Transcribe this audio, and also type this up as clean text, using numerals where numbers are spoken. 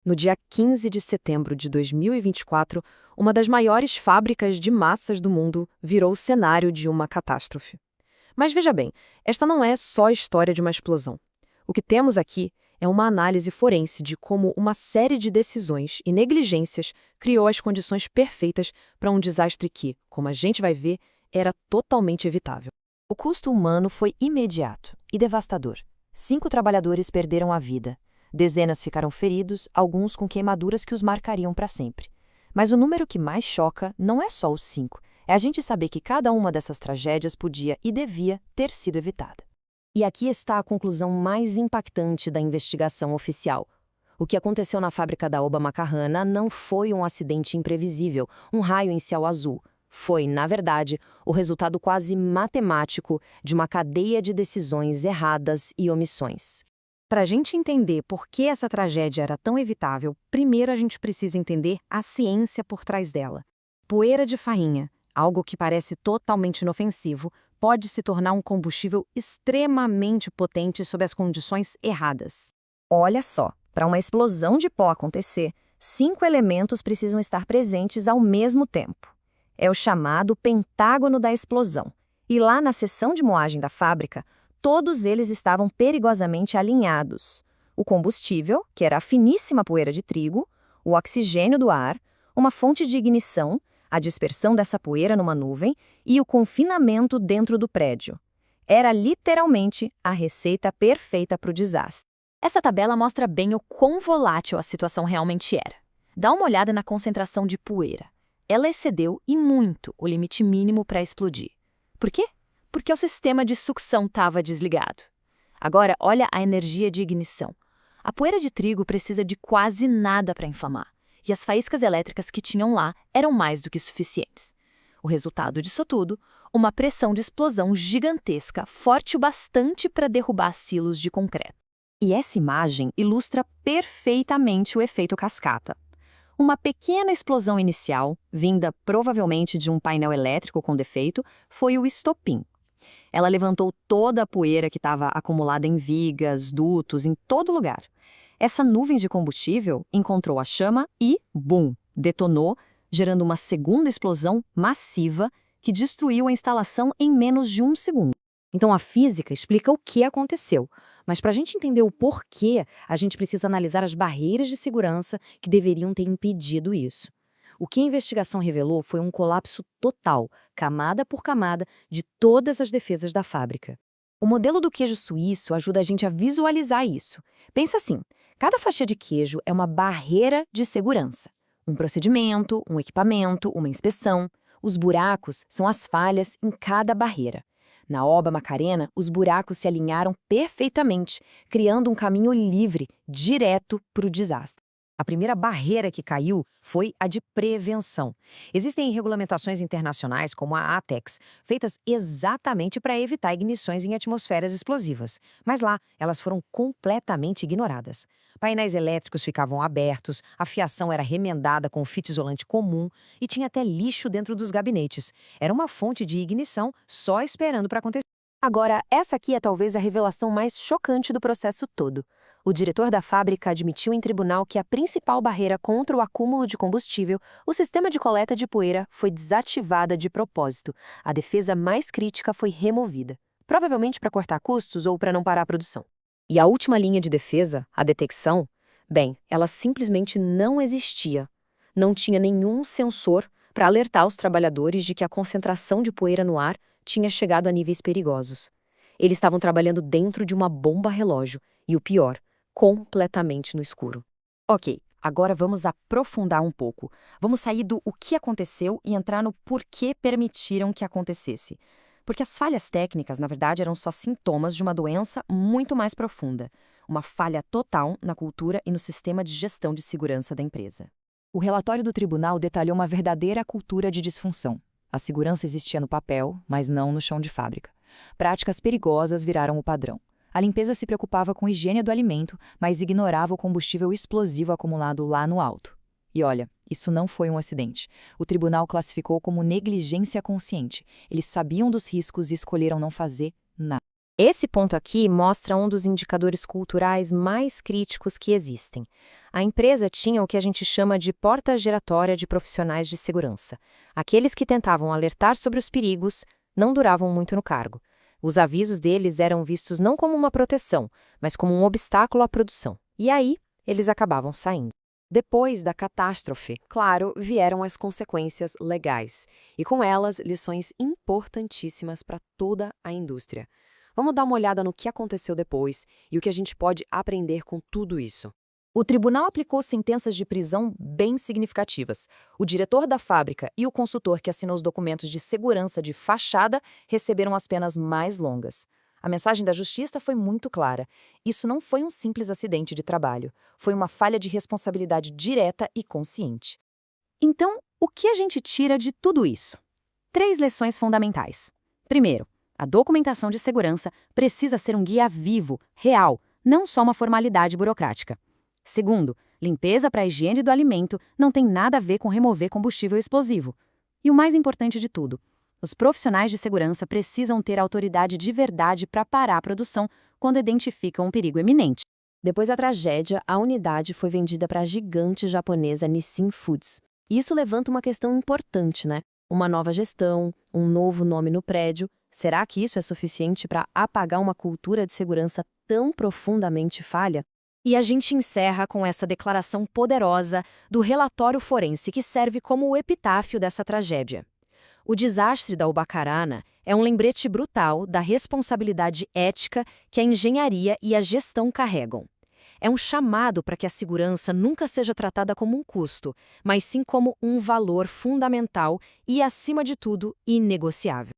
No dia 15 de setembro de 2024, uma das maiores fábricas de massas do mundo virou o cenário de uma catástrofe. Mas veja bem, esta não é só a história de uma explosão. O que temos aqui é uma análise forense de como uma série de decisões e negligências criou as condições perfeitas para um desastre que, como a gente vai ver, era totalmente evitável. O custo humano foi imediato e devastador. 5 trabalhadores perderam a vida. Dezenas ficaram feridos, alguns com queimaduras que os marcariam para sempre. Mas o número que mais choca não é só os 5, é a gente saber que cada uma dessas tragédias podia e devia ter sido evitada. E aqui está a conclusão mais impactante da investigação oficial. O que aconteceu na fábrica da Oba Macarrana não foi um acidente imprevisível, um raio em céu azul. Foi, na verdade, o resultado quase matemático de uma cadeia de decisões erradas e omissões. Para a gente entender por que essa tragédia era tão evitável, primeiro a gente precisa entender a ciência por trás dela. Poeira de farinha, algo que parece totalmente inofensivo, pode se tornar um combustível extremamente potente sob as condições erradas. Olha só, para uma explosão de pó acontecer, 5 elementos precisam estar presentes ao mesmo tempo. É o chamado pentágono da explosão. E lá na seção de moagem da fábrica, todos eles estavam perigosamente alinhados. O combustível, que era a finíssima poeira de trigo, o oxigênio do ar, uma fonte de ignição, a dispersão dessa poeira numa nuvem e o confinamento dentro do prédio. Era literalmente a receita perfeita para o desastre. Essa tabela mostra bem o quão volátil a situação realmente era. Dá uma olhada na concentração de poeira. Ela excedeu e muito o limite mínimo para explodir. Por quê? Porque o sistema de sucção estava desligado. Agora, olha a energia de ignição. A poeira de trigo precisa de quase nada para inflamar, e as faíscas elétricas que tinham lá eram mais do que suficientes. O resultado disso tudo, uma pressão de explosão gigantesca, forte o bastante para derrubar silos de concreto. E essa imagem ilustra perfeitamente o efeito cascata. Uma pequena explosão inicial, vinda provavelmente de um painel elétrico com defeito, foi o estopim. Ela levantou toda a poeira que estava acumulada em vigas, dutos, em todo lugar. Essa nuvem de combustível encontrou a chama e, bum, detonou, gerando uma segunda explosão massiva que destruiu a instalação em menos de 1 segundo. Então a física explica o que aconteceu, mas para a gente entender o porquê, a gente precisa analisar as barreiras de segurança que deveriam ter impedido isso. O que a investigação revelou foi um colapso total, camada por camada, de todas as defesas da fábrica. O modelo do queijo suíço ajuda a gente a visualizar isso. Pensa assim, cada fatia de queijo é uma barreira de segurança. Um procedimento, um equipamento, uma inspeção. Os buracos são as falhas em cada barreira. Na Oba Macarena, os buracos se alinharam perfeitamente, criando um caminho livre, direto para o desastre. A primeira barreira que caiu foi a de prevenção. Existem regulamentações internacionais, como a ATEX, feitas exatamente para evitar ignições em atmosferas explosivas. Mas lá, elas foram completamente ignoradas. Painéis elétricos ficavam abertos, a fiação era remendada com fita isolante comum e tinha até lixo dentro dos gabinetes. Era uma fonte de ignição só esperando para acontecer. Agora, essa aqui é talvez a revelação mais chocante do processo todo. O diretor da fábrica admitiu em tribunal que a principal barreira contra o acúmulo de combustível, o sistema de coleta de poeira, foi desativada de propósito. A defesa mais crítica foi removida, provavelmente para cortar custos ou para não parar a produção. E a última linha de defesa, a detecção, bem, ela simplesmente não existia. Não tinha nenhum sensor para alertar os trabalhadores de que a concentração de poeira no ar tinha chegado a níveis perigosos. Eles estavam trabalhando dentro de uma bomba-relógio e, o pior, completamente no escuro. Ok, agora vamos aprofundar um pouco. Vamos sair do o que aconteceu e entrar no porquê permitiram que acontecesse. Porque as falhas técnicas, na verdade, eram só sintomas de uma doença muito mais profunda. Uma falha total na cultura e no sistema de gestão de segurança da empresa. O relatório do tribunal detalhou uma verdadeira cultura de disfunção. A segurança existia no papel, mas não no chão de fábrica. Práticas perigosas viraram o padrão. A limpeza se preocupava com a higiene do alimento, mas ignorava o combustível explosivo acumulado lá no alto. E olha, isso não foi um acidente. O tribunal classificou como negligência consciente. Eles sabiam dos riscos e escolheram não fazer nada. Esse ponto aqui mostra um dos indicadores culturais mais críticos que existem. A empresa tinha o que a gente chama de porta giratória de profissionais de segurança. Aqueles que tentavam alertar sobre os perigos não duravam muito no cargo. Os avisos deles eram vistos não como uma proteção, mas como um obstáculo à produção. E aí, eles acabavam saindo. Depois da catástrofe, claro, vieram as consequências legais, e com elas lições importantíssimas para toda a indústria. Vamos dar uma olhada no que aconteceu depois e o que a gente pode aprender com tudo isso. O tribunal aplicou sentenças de prisão bem significativas. O diretor da fábrica e o consultor que assinou os documentos de segurança de fachada receberam as penas mais longas. A mensagem da justiça foi muito clara. Isso não foi um simples acidente de trabalho. Foi uma falha de responsabilidade direta e consciente. Então, o que a gente tira de tudo isso? 3 lições fundamentais. Primeiro, a documentação de segurança precisa ser um guia vivo, real, não só uma formalidade burocrática. Segundo, limpeza para a higiene do alimento não tem nada a ver com remover combustível explosivo. E o mais importante de tudo, os profissionais de segurança precisam ter autoridade de verdade para parar a produção quando identificam um perigo iminente. Depois da tragédia, a unidade foi vendida para a gigante japonesa Nissin Foods. Isso levanta uma questão importante, né? Uma nova gestão, um novo nome no prédio. Será que isso é suficiente para apagar uma cultura de segurança tão profundamente falha? E a gente encerra com essa declaração poderosa do relatório forense que serve como o epitáfio dessa tragédia. O desastre da Ubacarana é um lembrete brutal da responsabilidade ética que a engenharia e a gestão carregam. É um chamado para que a segurança nunca seja tratada como um custo, mas sim como um valor fundamental e, acima de tudo, inegociável.